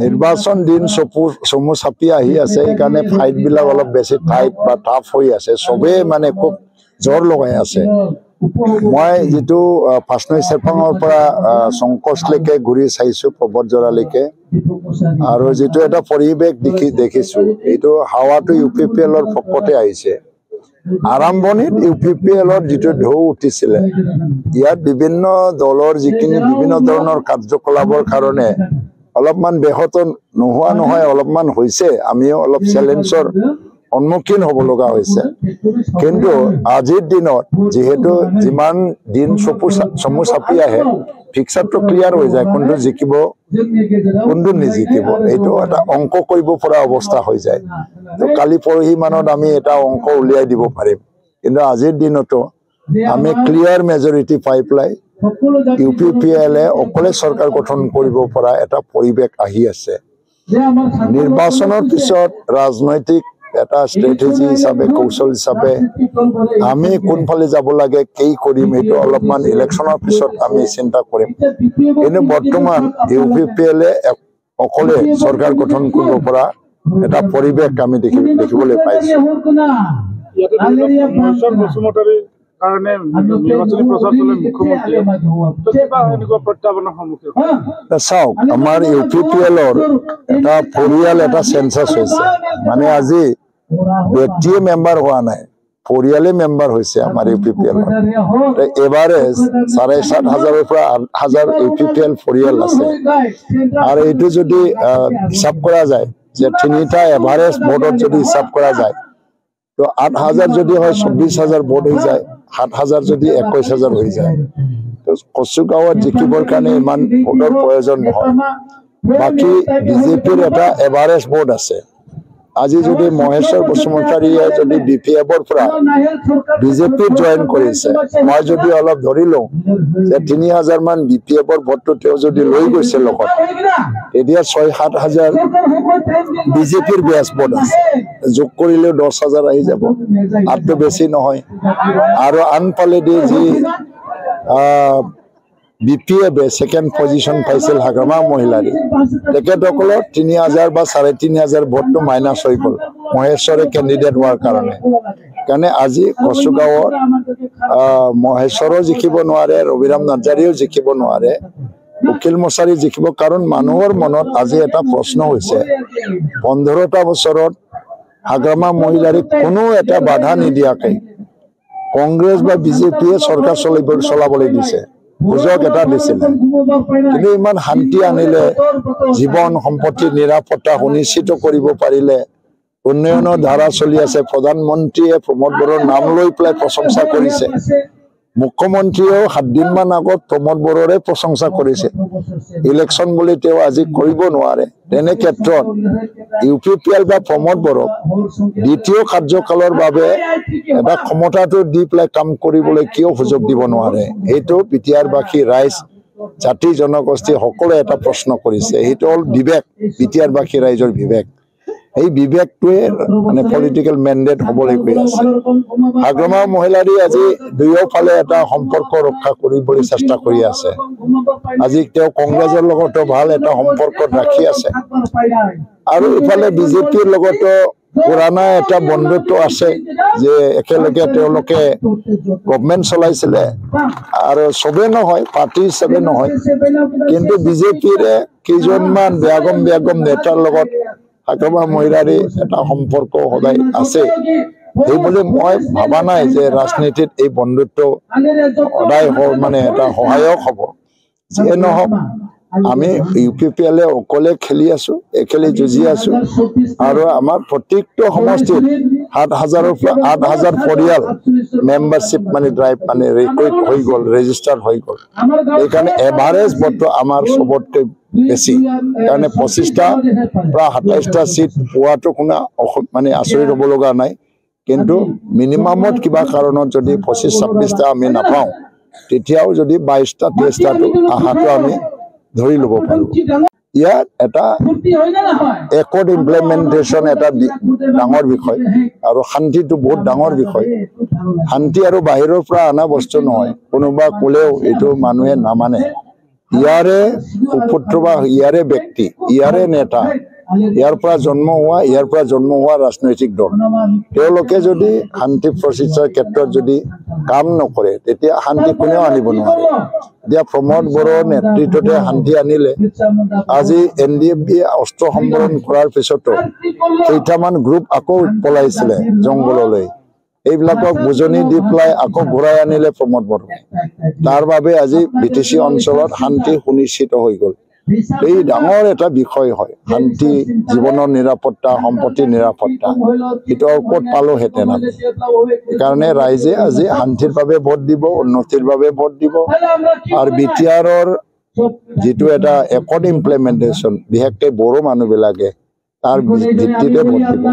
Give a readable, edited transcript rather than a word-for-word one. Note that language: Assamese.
নিৰ্বাচন দিন চমু চাপি আহি আছে, এইকাৰণে ফাইটবিলাক অলপ বেছি টাইট বা টাফ হৈ আছে। চবেই মানে খুব জোৰ লগাই আছে। মই যেটো পাঁচনৈ চেৰপাঙৰ পৰা সংকোচলৈকে ঘূৰি চাইছো প্ৰবতজৰালৈকে, আৰু যেটো এটা পৰিৱেশ দেখিছো, এইটো হাৱাটো UPPLৰ পক্ষতে আহিছে। আৰম্ভণিত UPPLৰ যেটো ঢৌ উঠিছিলে, ইয়াত বিভিন্ন দলৰ যিখিনি বিভিন্ন ধৰণৰ কাৰ্যকলাপৰ কাৰণে অলপমান ব্যাহত নোহোৱা নহয়, অলপমান হৈছে। আমিও অলপ চ্যালেঞ্জৰ সন্মুখীন হ'ব লগা হৈছে। কিন্তু আজিৰ দিনত যেহেতু যিমান দিন চমু চাপি আহে, পিকচাৰটো ক্লিয়াৰ হৈ যায়, কোনটো জিকিব কোনটো নিজিকিব, এইটো এটা অংক কৰিব পৰা অৱস্থা হৈ যায়। তো কালি পৰহি মানত আমি এটা অংক উলিয়াই দিব পাৰিম। কিন্তু আজিৰ দিনতো আমি ক্লিয়াৰ মেজৰিটি পাই পেলাই UPPLে অকলে চৰকাৰ গঠন কৰিব পৰা এটা পৰিৱেশ আহি আছে। নিৰ্বাচনৰ পিছত ৰাজনৈতিক এটা স্ট্ৰেটেজি হিচাপে, কৌশল হিচাপে আমি কোনফালে যাব লাগে, কি কৰিম, এইটো অলপমান ইলেকশ্যনৰ পিছত আমি চিন্তা কৰিম। কিন্তু বৰ্তমান UPPLে অকলে চৰকাৰ গঠন কৰিব পৰা এটা পৰিৱেশ আমি দেখিবলৈ পাইছো। কাৰণে নিৰ্বাচনী প্ৰচাৰ চলে মুখ্যমন্ত্ৰী এনেকুৱা প্ৰত্যাহ্বানৰ সন্মুখীন। চাওক, আমাৰ UPPLৰ এটা পৰিয়াল এটা সেন্সাস হৈছে, মানে আজি ব্যক্তিয়ে মেম্বাৰ হোৱা নাই, পৰিয়ালে মেম্বাৰ হৈছে আমাৰ UPPL। এভাৰেজ 7,500 পৰা 8,000 UPPL পৰিয়াল আছে, আৰু এইটো যদি হিচাপ কৰা যায় যে 3টা এভাৰেজ ভোটত যদি হিচাপ কৰা যায়, তো 8,000 যদি হয় 24,000 ভোট হৈ যায়, 7,000 যদি 21,000 হৈ যায়। তো কচুগাঁৱত জিকিবৰ কাৰণে ইমান ভোটৰ প্ৰয়োজন নহয়। বাকী BJPৰ এটা এভাৰেজ ভোট আছে। আজি যদি মহেশ্বৰ বসুমতাৰীয়ে যদি BPFৰ পৰা BJPত জইন কৰিছে, মই যদি অলপ ধৰি লওঁ যে 3,000 মান BPFৰ ভোটটো তেওঁ যদি লৈ গৈছে লগত, এতিয়া 6,000-7,000 BJPৰ বেছ ভোট আছে, যোগ কৰিলেও 10,000 আহি যাব, আৰটো বেছি নহয়। আৰু আনফালেদি যি BPF সেকেন্ড পজিশন পাইছিল হাগ্ৰামা মহিলাৰী, তেখেতসকলৰ 3,000 বা 3,500 ভোটটো মাইনাছ হৈ গ'ল মহেশ্বৰে কেণ্ডিডেট হোৱাৰ কাৰণে। কাৰণে আজি কচুগাঁৱত মহেশ্বৰো জিকিব নোৱাৰে, ৰবিৰাম নাৰ্জাৰীও জিকিব নোৱাৰে, উকিল মছাৰী জিকিব। কাৰণ মানুহৰ মনত আজি এটা প্ৰশ্ন হৈছে, 15টা বছৰত হাগ্ৰামা মহিলাৰীক কোনো এটা বাধা নিদিয়াকৈ কংগ্ৰেছ বা BJPয়ে চৰকাৰ চলাবলৈ দিছে, সুযোগ এটা দিছিল। কিন্তু ইমান শান্তি আনিলে, জীৱন সম্পত্তিৰ নিৰাপত্তা সুনিশ্চিত কৰিব পাৰিলে, উন্নয়নৰ ধাৰা চলি আছে। প্ৰধানমন্ত্ৰীয়ে প্ৰমোদ বড়োৰ নাম লৈ পেলাই প্ৰশংসা কৰিছে, মুখ্যমন্ত্ৰীয়েও 7 দিনমান আগত প্ৰমোদ বড়োৰে প্ৰশংসা কৰিছে। ইলেকশ্যন বুলি তেওঁ আজি কৰিব নোৱাৰে। তেনে ক্ষেত্ৰত UPPL বা প্ৰমোদ বড়োক দ্বিতীয় কাৰ্যকালৰ বাবে এটা ক্ষমতাটো দি পেলাই কাম কৰিবলৈ কিয় সুযোগ দিব নোৱাৰে, এইটো বিটিআৰবাসী ৰাইজ, জাতি জনগোষ্ঠী সকলোৱে এটা প্ৰশ্ন কৰিছে। সেইটো হ'ল বিবেক, বিটিআৰবাসী ৰাইজৰ বিবেক। এই বিবেকটোৱে মানে পলিটিকেল মেণ্ডেট হ'বলৈ গৈ আছে। হাগ্ৰামা মহিলাৰী আজি দুয়োফালে এটা সম্পৰ্ক ৰক্ষা কৰিবলৈ চেষ্টা কৰি আছে। আজি তেওঁ কংগ্ৰেছৰ লগতো ভাল এটা সম্পৰ্কত ৰাখি আছে, আৰু ইফালে BJPৰ লগতো পুৰাণা এটা বন্ধুত্ব আছে, যে একেলগে তেওঁলোকে গভৰ্ণমেণ্ট চলাইছিলে। আৰু চবে নহয়, পাৰ্টি হিচাপে নহয়, কিন্তু BJPৰে কেইজনমান বেগম নেতাৰ লগত হাগ্ৰামা মহিলাৰী এটা সম্পৰ্ক সদায় আছে। সেইবুলি মই ভাবা নাই যে ৰাজনীতিত এই বন্ধুত্ব সদায় মানে এটা সহায়ক হ'ব। যিয়ে নহওক, আমি UPPLে অকলে খেলি আছো, একেলি যুঁজি আছো, আৰু আমাৰ প্ৰত্যেকটো সমষ্টিত 7,000-ৰ পৰা 8,000 পৰিয়াল মেম্বাৰশ্বিপ মানে ড্ৰাইভ মানে ৰিক্ৰুইট হৈ গ'ল, ৰেজিষ্টাৰ হৈ গ'ল। এইকাৰণে এভাৰেজ ভোটটো আমাৰ চবতকৈ বেছি। কাৰণে 25টা পৰা 27টা চিট পোৱাটো কোনো মানে আচৰিত হ'ব লগা নাই। কিন্তু মিনিমামত কিবা কাৰণত যদি 25-26টা আমি নাপাওঁ, তেতিয়াও যদি 22টা 23টাটো আহাটো আমি ধৰি ল'ব পাৰোঁ। ইয়াত এটা একৰ্ড ইমপ্লিমেণ্টেশ্যন এটা ডাঙৰ বিষয়, আৰু শান্তিটো বহুত ডাঙৰ বিষয়। শান্তি আৰু বাহিৰৰ পৰা অনা বস্তু নহয়, কোনোবা ক'লেও এইটো মানুহে নামানে। ইয়াৰে সুপুত্ৰ বা ইয়াৰে ব্যক্তি, ইয়াৰে নেতা, ইয়াৰ পৰা জন্ম হোৱা ৰাজনৈতিক দল, তেওঁলোকে যদি শান্তি প্ৰচেষ্টাৰ ক্ষেত্ৰত যদি কাম নকৰে তেতিয়া শান্তি কোনেও আনিব নোৱাৰে। এতিয়া প্ৰমোদ বড়োৰ নেতৃত্বতে শান্তি আনিলে। আজি NDFB অস্ত্ৰ সম্বৰণ কৰাৰ পিছতো কেইটামান গ্ৰুপ আকৌ পলাইছিলে জংঘললৈ, এইবিলাকক বুজনি দি পেলাই আকৌ ঘূৰাই আনিলে প্ৰমোদ বড়ো। তাৰ বাবে আজি BTC অঞ্চলত শান্তি সুনিশ্চিত হৈ গ'ল। এই ডাঙৰ এটা বিষয় হয় শান্তি, জীৱনৰ নিৰাপত্তা, সম্পত্তিৰ নিৰাপত্তা, এইটো ক'ত পালোহেঁতেন আমি। সেইকাৰণে ৰাইজে আজি শান্তিৰ বাবে ভোট দিব, উন্নতিৰ বাবে ভোট দিব। আৰু BTRৰ যিটো এটা একৰ্ড ইমপ্লিমেণ্টেশ্যন, বিশেষকৈ বড়ো মানুহবিলাকে তাৰ ভিত্তিতে ভোট দিব।